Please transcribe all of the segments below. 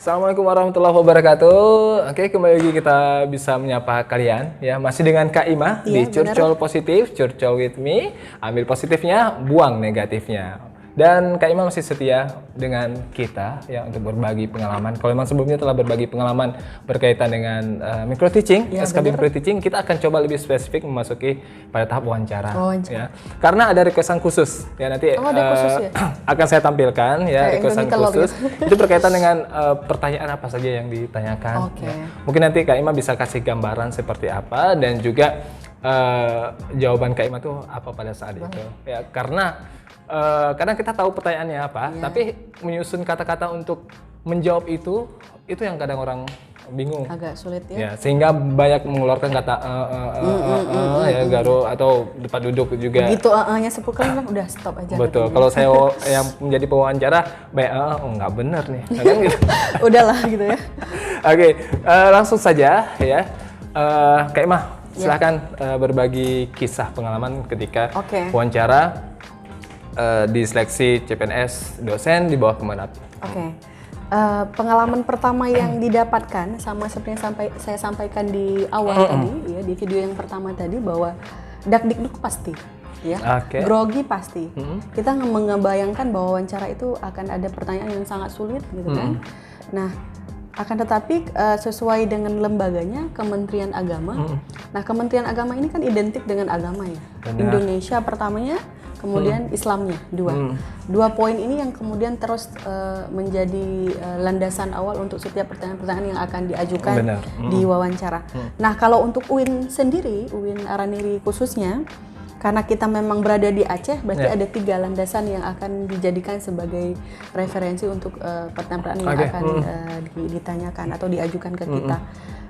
Assalamualaikum warahmatullahi wabarakatuh. Oke, kembali lagi kita bisa menyapa kalian ya. Masih dengan Kak Ima di Curcol Positif, Curcol with me. Ambil positifnya, buang negatifnya. Dan Kak Ima masih setia dengan kita ya untuk berbagi pengalaman. Kalau memang sebelumnya telah berbagi pengalaman berkaitan dengan micro teaching, SKB micro teaching, kita akan coba lebih spesifik memasuki pada tahap wawancara. Ya. Karena ada requestan khusus ya nanti akan saya tampilkan ya requestan khusus. Itu berkaitan dengan pertanyaan apa saja yang ditanyakan. Ya. Mungkin nanti Kak Ima bisa kasih gambaran seperti apa dan juga jawaban Kak Ima tuh apa pada saat itu. Ya, karena kadang kita tahu pertanyaannya apa, tapi menyusun kata-kata untuk menjawab itu yang kadang orang bingung. Agak sulit ya. Sehingga banyak mengeluarkan kata ya garo atau tempat duduk juga. Begitu nya 10 kali kan udah stop aja. Betul. Kalau saya yang menjadi pewawancara, nggak bener nih, kan gitu. Udahlah gitu ya. Oke, langsung saja ya. Kak Ima, silahkan berbagi kisah pengalaman ketika wawancara di seleksi CPNS dosen di bawah Kemenat. Pengalaman pertama yang didapatkan sama seperti yang saya sampaikan di awal tadi ya, di video yang pertama tadi, bahwa dakdikduk pasti ya, grogi pasti. Kita mengebayangkan bahwa wawancara itu akan ada pertanyaan yang sangat sulit gitu kan. Nah, akan tetapi sesuai dengan lembaganya Kementerian Agama. Nah, Kementerian Agama ini kan identik dengan agama ya. Indonesia pertamanya, kemudian Islamnya dua poin ini yang kemudian terus menjadi landasan awal untuk setiap pertanyaan-pertanyaan yang akan diajukan di wawancara. Nah, kalau untuk UIN sendiri, UIN Araniri khususnya, karena kita memang berada di Aceh, berarti ada 3 landasan yang akan dijadikan sebagai referensi untuk pertanyaan-pertanyaan yang akan ditanyakan atau diajukan ke kita.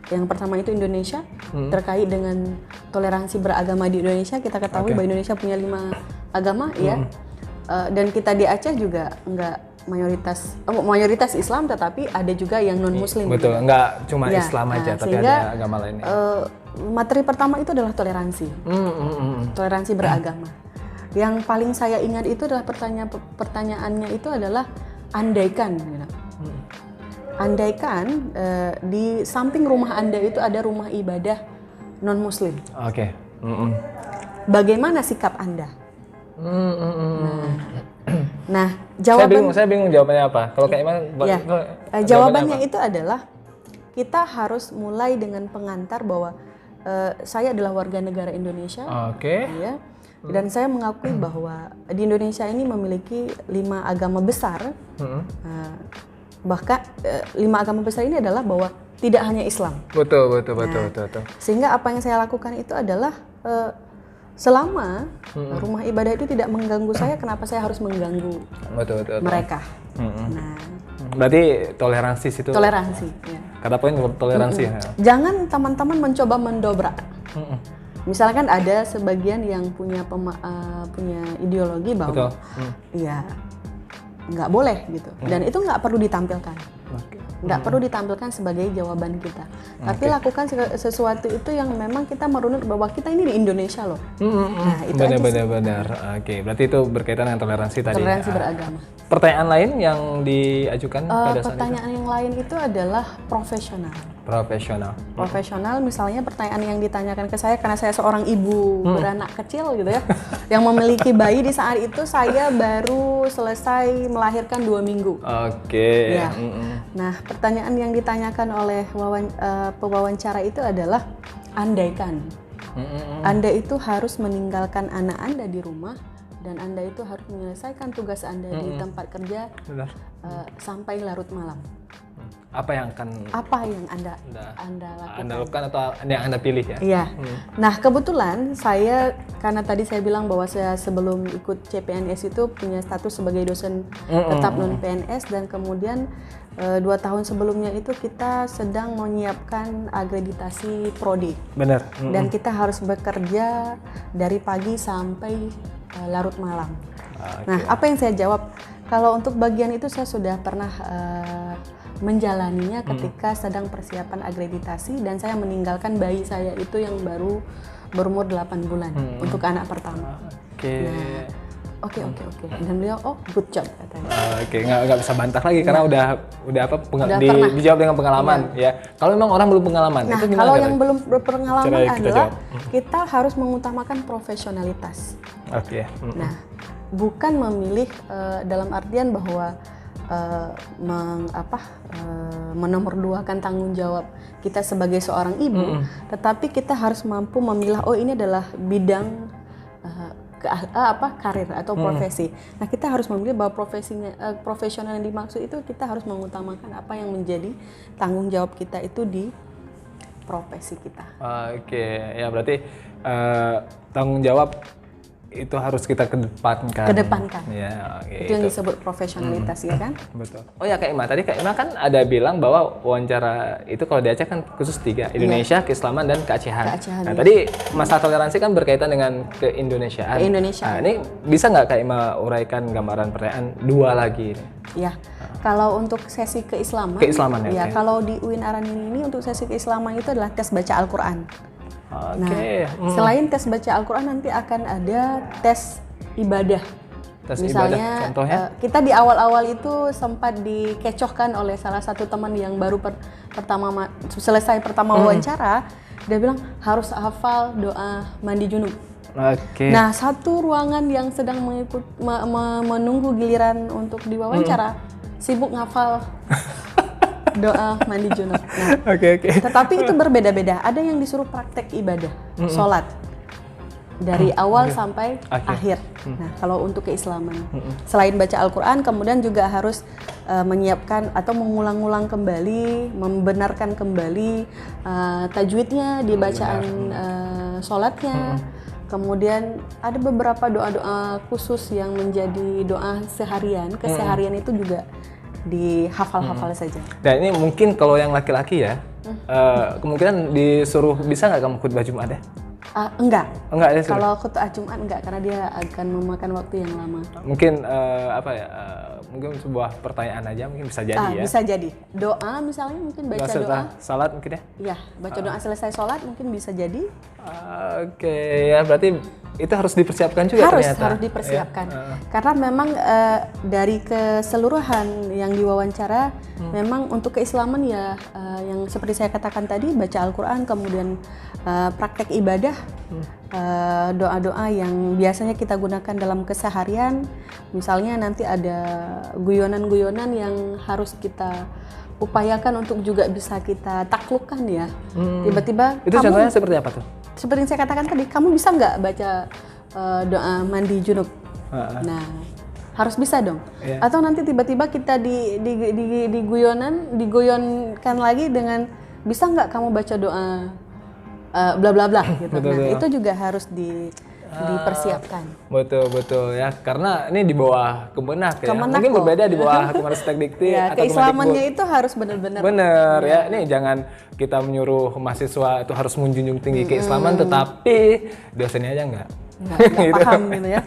Yang pertama itu Indonesia, terkait dengan toleransi beragama di Indonesia. Kita ketahui bahwa Indonesia punya 5 agama ya, dan kita di Aceh juga mayoritas Islam, tetapi ada juga yang non Muslim. Betul, enggak cuma Islam aja, tapi ada agama lainnya. Materi pertama itu adalah toleransi, toleransi beragama. Yang paling saya ingat itu adalah pertanyaannya itu adalah andaikan, andaikan di samping rumah Anda itu ada rumah ibadah non Muslim. Bagaimana sikap Anda? Nah, saya bingung jawabannya apa. Kalau kayak gimana? Jawabannya itu adalah kita harus mulai dengan pengantar bahwa saya adalah warga negara Indonesia. Ya, dan saya mengakui bahwa di Indonesia ini memiliki 5 agama besar. Bahkan 5 agama besar ini adalah bahwa tidak hanya Islam. Betul. Sehingga apa yang saya lakukan itu adalah selama rumah ibadah itu tidak mengganggu saya, kenapa saya harus mengganggu mereka? Nah, berarti toleransi situ. Toleransi. Ya. Kata poin toleransi. Jangan teman-teman mencoba mendobrak. Misalkan ada sebagian yang punya ideologi bahwa ya nggak boleh gitu, dan itu nggak perlu ditampilkan. Nggak perlu ditampilkan sebagai jawaban kita, tapi lakukan sesuatu itu yang memang kita merunut bahwa kita ini di Indonesia loh. Nah, itu benar. Berarti itu berkaitan dengan toleransi tadi. Toleransi beragama. Pertanyaan lain yang diajukan pada saat pertanyaan yang lain itu adalah profesional. Misalnya pertanyaan yang ditanyakan ke saya, karena saya seorang ibu beranak kecil gitu ya, yang memiliki bayi di saat itu saya baru selesai melahirkan 2 minggu. Ya. Nah, pertanyaan yang ditanyakan oleh pewawancara itu adalah andaikan Anda itu harus meninggalkan anak Anda di rumah dan Anda itu harus menyelesaikan tugas Anda di tempat kerja sampai larut malam. Apa yang Anda lakukan atau yang Anda pilih ya? Iya. Nah, kebetulan saya, karena tadi saya bilang bahwa saya sebelum ikut CPNS itu punya status sebagai dosen tetap non PNS, dan kemudian 2 tahun sebelumnya itu kita sedang menyiapkan akreditasi prodi. Benar. Dan kita harus bekerja dari pagi sampai larut malam. Nah, apa yang saya jawab? Kalau untuk bagian itu saya sudah pernah menjalaninya ketika sedang persiapan akreditasi, dan saya meninggalkan bayi saya itu yang baru berumur 8 bulan untuk anak pertama. Nah, Oke. Dan beliau good job katanya. Oke, nggak bisa bantah lagi karena udah dijawab dengan pengalaman ya. Kalau memang orang belum pengalaman, nah, itu gimana? Kalau yang belum berpengalaman adalah kita harus mengutamakan profesionalitas. Oke. Nah, bukan memilih dalam artian bahwa menomorduakan tanggung jawab kita sebagai seorang ibu, tetapi kita harus mampu memilah ini adalah bidang karir atau profesi. Nah, kita harus memilih bahwa profesional yang dimaksud itu kita harus mengutamakan apa yang menjadi tanggung jawab kita itu di profesi kita. Oke, ya berarti tanggung jawab itu harus kita kedepankan. Ya, itu yang disebut profesionalitas ya kan? Betul. Oh ya Kak Ima, tadi Kak Ima kan ada bilang bahwa wawancara itu kalau di Aceh kan khusus 3, Indonesia, keislaman dan keacehan. Nah tadi masalah toleransi kan berkaitan dengan keindonesiaan. Nah, ini bisa nggak Kak Ima uraikan gambaran pertanyaan 2 lagi ini? Ya, kalau untuk sesi keislaman ya, kalau di UIN Aranini ini untuk sesi keislaman itu adalah tes baca Al-Quran. Nah, selain tes baca Al-Quran nanti akan ada tes ibadah. Misalnya kita di awal-awal itu sempat dikecohkan oleh salah satu teman yang baru selesai pertama wawancara. Dia bilang harus hafal doa mandi junub. Nah, satu ruangan yang sedang menunggu giliran untuk diwawancara sibuk ngafal doa mandi junub. Nah, tetapi itu berbeda-beda. Ada yang disuruh praktek ibadah, sholat dari awal sampai akhir. Nah, kalau untuk keislaman, selain baca Al-Quran, kemudian juga harus menyiapkan atau mengulang-ulang kembali, membenarkan kembali tajwidnya di bacaan sholatnya. Kemudian ada beberapa doa-doa khusus yang menjadi doa seharian, keseharian itu juga dihafal-hafal saja. Dan ini mungkin kalau yang laki-laki ya, kemungkinan disuruh bisa nggak kamu khutbah Jumat ya? Enggak ya. Kalau khutbah Jumat enggak, karena dia akan memakan waktu yang lama. Mungkin mungkin sebuah pertanyaan aja mungkin bisa jadi ya. Bisa jadi. Doa misalnya mungkin baca doa. Salat mungkin ya? Iya, baca doa selesai sholat mungkin bisa jadi. Oke, ya berarti itu harus dipersiapkan juga ternyata. Harus dipersiapkan. Ya? Karena memang dari keseluruhan yang diwawancara, memang untuk keislaman ya yang seperti saya katakan tadi, baca Al-Quran, kemudian praktek ibadah, doa-doa yang biasanya kita gunakan dalam keseharian. Misalnya nanti ada guyonan-guyonan yang harus kita upayakan untuk juga bisa kita taklukkan ya. Tiba-tiba itu contohnya seperti apa tuh? Seperti yang saya katakan tadi, kamu bisa nggak baca doa mandi junub? Nah, harus bisa dong. Atau nanti tiba-tiba kita digoyonkan lagi dengan, bisa nggak kamu baca doa bla bla bla gitu. Nah, itu juga harus dipersiapkan. Betul ya, karena ini di bawah Kemenak ya. Mungkin berbeda di bawah Kemenristek Dikti atau keislamannya itu harus benar-benar. Bener ya. Ini jangan kita menyuruh mahasiswa itu harus menjunjung tinggi keislaman, tetapi dosennya aja nggak gitu. Paham gitu ya.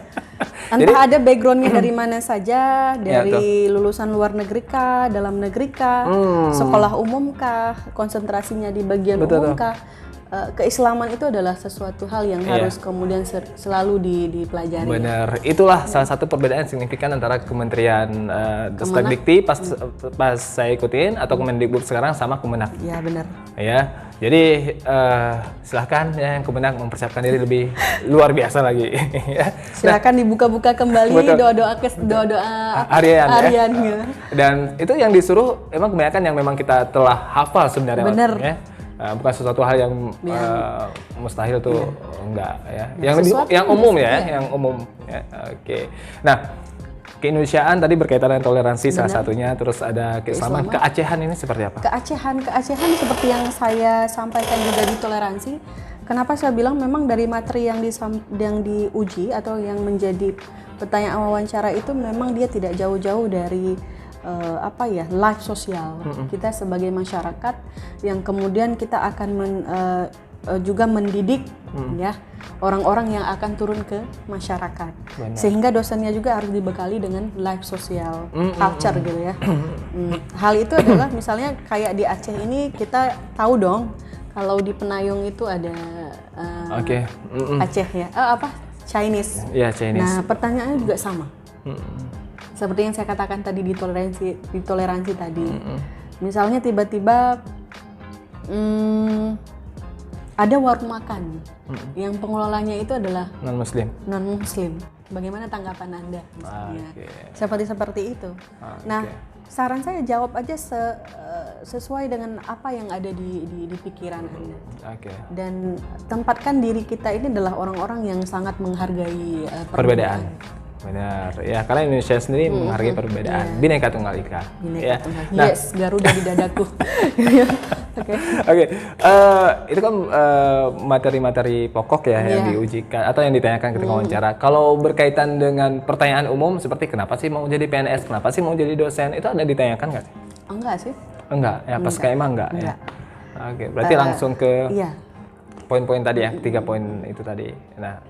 Entah ada backgroundnya dari mana saja, dari lulusan luar negeri kah, dalam negeri kah, sekolah umum kah, konsentrasinya di bagian umum kah. Keislaman itu adalah sesuatu hal yang harus kemudian selalu dipelajari. Benar, itulah salah satu perbedaan signifikan antara Kementerian Ristek Dikti pas saya ikutin atau Kemendikbud sekarang sama Kemenak. Ya benar. Ya, jadi silahkan ya yang Kemenak mempersiapkan diri lebih luar biasa lagi. Silahkan dibuka-buka kembali doa-doa harian. Ya. Dan itu yang disuruh emang kebanyakan yang memang kita telah hafal sebenarnya. Benar. Ya. Bukan sesuatu hal yang mustahil tuh enggak ya. Yang umum ya, yang umum ya. Oke. Nah, keindonesiaan tadi berkaitan dengan toleransi salah satunya, terus ada keislaman. Keacehan ini seperti apa? Keacehan seperti yang saya sampaikan juga di toleransi. Kenapa saya bilang memang dari materi yang diuji atau yang menjadi pertanyaan wawancara itu memang dia tidak jauh-jauh dari life sosial kita sebagai masyarakat, yang kemudian kita akan juga mendidik ya orang-orang yang akan turun ke masyarakat. Sehingga dosennya juga harus dibekali dengan life social culture gitu ya. Hal itu adalah misalnya kayak di Aceh ini kita tahu dong kalau di Penayung itu ada Aceh ya Chinese. Ya, Chinese. Nah, pertanyaannya juga sama. Seperti yang saya katakan tadi di toleransi tadi. Misalnya tiba-tiba ada warung makan yang pengelolanya itu adalah non-muslim. Bagaimana tanggapan Anda? Seperti itu. Nah, saran saya jawab aja sesuai dengan apa yang ada di pikiran Anda. Dan tempatkan diri kita ini adalah orang-orang yang sangat menghargai perbedaan. Benar, ya karena Indonesia sendiri menghargai perbedaan, Bhinneka Tunggal Ika. Nah, yes, Garuda di dadaku. Oke. Itu kan materi-materi pokok ya yang diujikan atau yang ditanyakan ketika wawancara. Kalau berkaitan dengan pertanyaan umum seperti kenapa sih mau jadi PNS, kenapa sih mau jadi dosen, itu ada ditanyakan nggak sih? Enggak sih. Enggak, ya pas KMA enggak ya. Oke, berarti langsung ke poin-poin tadi ya, 3 poin itu tadi. Nah,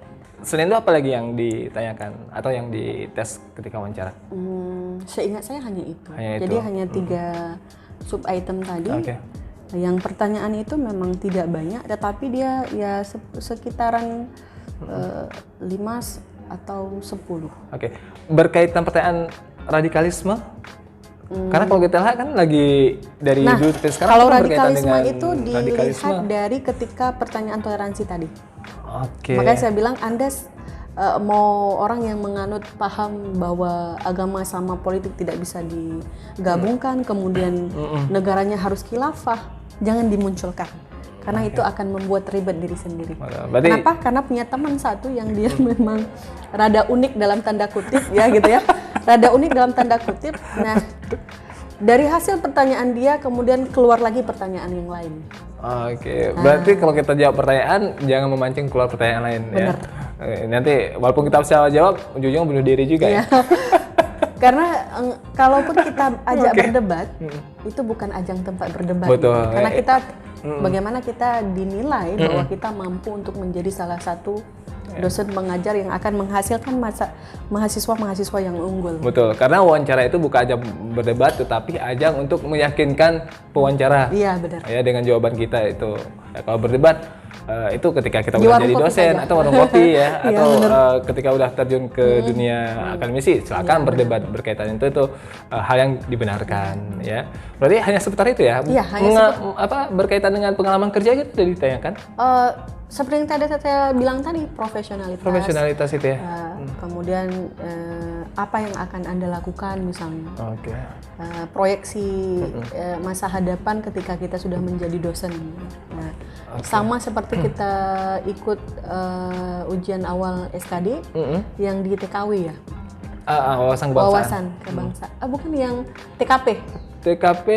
selain itu apa lagi yang ditanyakan atau yang dites ketika wawancara? Seingat saya hanya itu. Jadi hanya 3 sub item tadi. Yang pertanyaan itu memang tidak banyak, tetapi dia ya sekitaran 5 atau 10. Berkaitan pertanyaan radikalisme? Karena kalau kita lihat kan lagi dari dulu sampai sekarang kalau radikalisme itu dilihat dari ketika pertanyaan toleransi tadi. Makanya saya bilang Anda mau orang yang menganut paham bahwa agama sama politik tidak bisa digabungkan, kemudian negaranya harus khilafah, jangan dimunculkan. Karena itu akan membuat ribet diri sendiri. Kenapa? Karena punya teman satu yang dia memang rada unik dalam tanda kutip ya gitu ya. Rada unik dalam tanda kutip. Nah, dari hasil pertanyaan dia kemudian keluar lagi pertanyaan yang lain. Berarti kalau kita jawab pertanyaan jangan memancing keluar pertanyaan lain. Bener. Ya. Nanti walaupun kita bisa jawab, ujungnya bunuh diri juga ya. Karena kalaupun kita ajak berdebat, itu bukan ajang tempat berdebat. Betul. Karena kita bagaimana kita dinilai bahwa kita mampu untuk menjadi salah satu dosen pengajar yang akan menghasilkan mahasiswa-mahasiswa yang unggul. Betul, karena wawancara itu bukan ajang berdebat, tetapi ajang untuk meyakinkan pewawancara. Iya, benar. Ya, dengan jawaban kita itu. Ya, kalau berdebat, itu ketika kita udah jadi dosen atau warung kopi ya, atau ketika udah terjun ke dunia akademisi, silakan berdebat berkaitan itu hal yang dibenarkan ya. Berarti hanya seputar itu ya? Iya, hanya berkaitan dengan pengalaman kerja gitu sudah ditanyakan? Seperti yang tadi saya bilang tadi, profesionalitas itu ya. Kemudian apa yang akan Anda lakukan misalnya. Proyeksi masa hadapan ketika kita sudah menjadi dosen. Nah, sama seperti kita ikut ujian awal SKD yang di TKW ya. Wawasan kebangsaan. Wawasan kebangsaan. Bukan yang TKP. TKP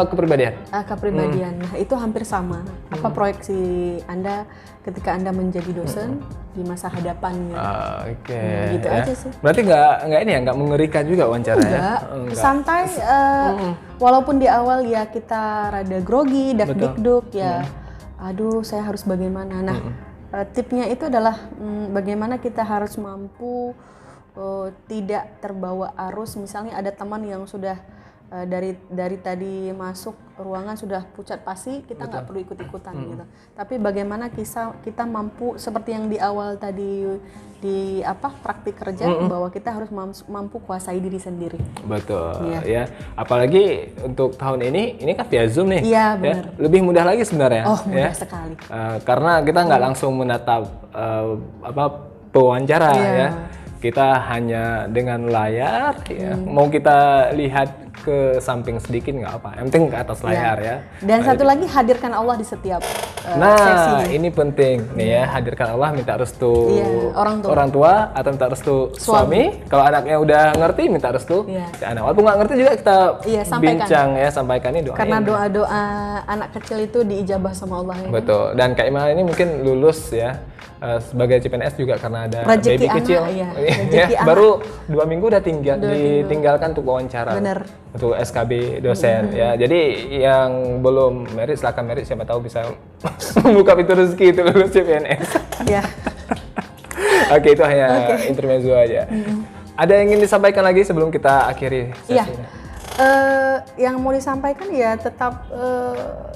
kepribadian. Kepribadian. Nah, itu hampir sama. Apa proyeksi Anda ketika Anda menjadi dosen di masa hadapan gitu. Gitu ya. aja sih. Berarti nggak mengerikan juga wawancara ya? Enggak. Santai. Walaupun di awal ya kita rada grogi, dak-dikduk ya. Aduh, saya harus bagaimana. Nah, tipnya itu adalah bagaimana kita harus mampu tidak terbawa arus. Misalnya ada teman yang sudah dari tadi masuk ruangan sudah pucat pasi, kita nggak perlu ikut-ikutan gitu. Tapi bagaimana kita mampu seperti yang di awal tadi di praktik kerja bahwa kita harus mampu kuasai diri sendiri. Betul ya. Apalagi untuk tahun ini kan via Zoom nih. Iya, benar. Ya. Lebih mudah lagi sebenarnya. Mudah sekali. Karena kita nggak langsung menatap pewawancara ya. Kita hanya dengan layar ya. Mau kita lihat ke samping sedikit nggak apa, yang penting ke atas layar ya. Dan satu lagi, hadirkan Allah di setiap sesi. Ini penting nih ya, hadirkan Allah, minta restu orang tua atau minta restu suami. Kalau anaknya udah ngerti, minta restu anak. Walaupun nggak ngerti juga kita bincang ya, sampaikan ini doa. Karena doa-doa anak kecil itu diijabah sama Allah ya. Betul. Dan Kak Ima ini mungkin lulus ya. Sebagai CPNS juga karena ada Rejeki baby kecil, baru 2 minggu udah ditinggalkan untuk wawancara. Bener. Untuk SKB dosen ya. Jadi yang belum merit silakan merit, siapa tahu bisa membuka pintu rezeki itu lulus CPNS. Ya. Oke, itu hanya intermezzo aja. Ada yang ingin disampaikan lagi sebelum kita akhiri sesi ini? Yang mau disampaikan ya tetap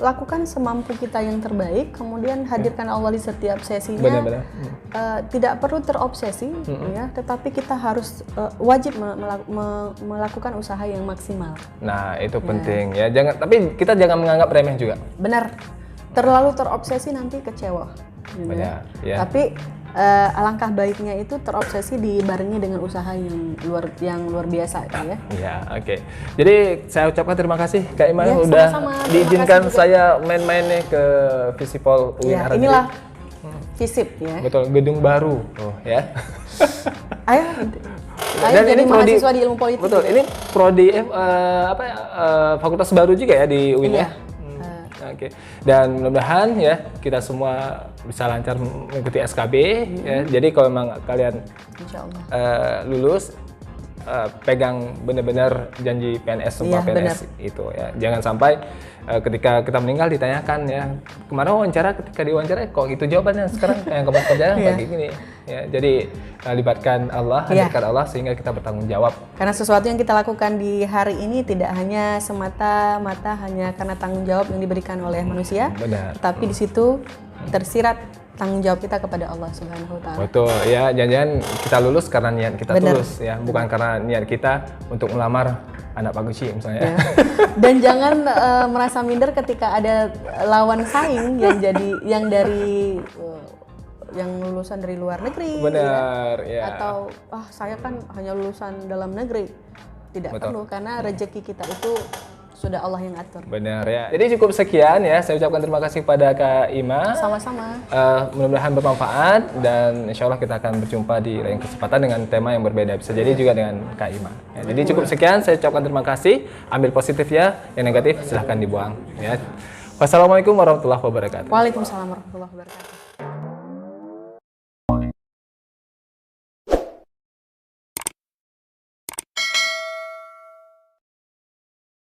lakukan semampu kita yang terbaik, kemudian hadirkan Allah di setiap sesinya. Benar-benar. Tidak perlu terobsesi, ya, tetapi kita harus wajib melakukan usaha yang maksimal. Nah, itu penting ya. Tapi kita jangan menganggap remeh juga. Benar. Terlalu terobsesi nanti kecewa. Benar, ya. Tapi alangkah baiknya itu terobsesi dibarengi dengan usaha yang luar biasa ya. Iya, oke. Jadi saya ucapkan terima kasih Kak Ima Ya, udah sama-sama. diizinkan Terima kasih saya main-main nih ke Visipol UIN Ya, Haradiri. inilah Visip ya. Betul, gedung baru. Oh, ya. Ayo Dan jadi ini mahasiswa di ilmu politik. Betul, ini prodi fakultas baru juga ya di UIN Iya. ya. Oke. Dan mudah-mudahan ya kita semua bisa lancar mengikuti SKB ya. Jadi kalau memang kalian Insya Allah. lulus pegang benar-benar janji PNS sumpah Iya, PNS itu ya. Jangan sampai ketika kita meninggal ditanyakan ya, kemarin wawancara ketika diwawancara kok itu jawabannya, sekarang yang kamu kerjakan kayak gini ya. Jadi libatkan Allah, hadirkan Allah sehingga kita bertanggung jawab. Karena sesuatu yang kita lakukan di hari ini tidak hanya semata-mata hanya karena tanggung jawab yang diberikan oleh manusia, Benar. tapi di situ tersirat tanggung jawab kita kepada Allah Subhanahu wa taala. Betul ya, jangan-jangan kita lulus karena niat kita tulus ya, bukan karena niat kita untuk melamar anak Pak Guci misalnya. Ya. Dan jangan merasa minder ketika ada lawan saing yang lulusan dari luar negeri. Benar, ya. Atau saya kan hanya lulusan dalam negeri. Tidak perlu, karena rezeki kita itu sudah Allah yang atur. Benar ya. Jadi cukup sekian ya. Saya ucapkan terima kasih kepada Kak Ima. Sama-sama. Mudah-mudahan bermanfaat dan insya Allah kita akan berjumpa di lain kesempatan dengan tema yang berbeda. Bisa jadi juga dengan Kak Ima. Ya, jadi cukup sekian. Saya ucapkan terima kasih. Ambil positifnya, yang negatif silahkan dibuang. Ya. Wassalamualaikum warahmatullahi wabarakatuh. Waalaikumsalam warahmatullahi wabarakatuh.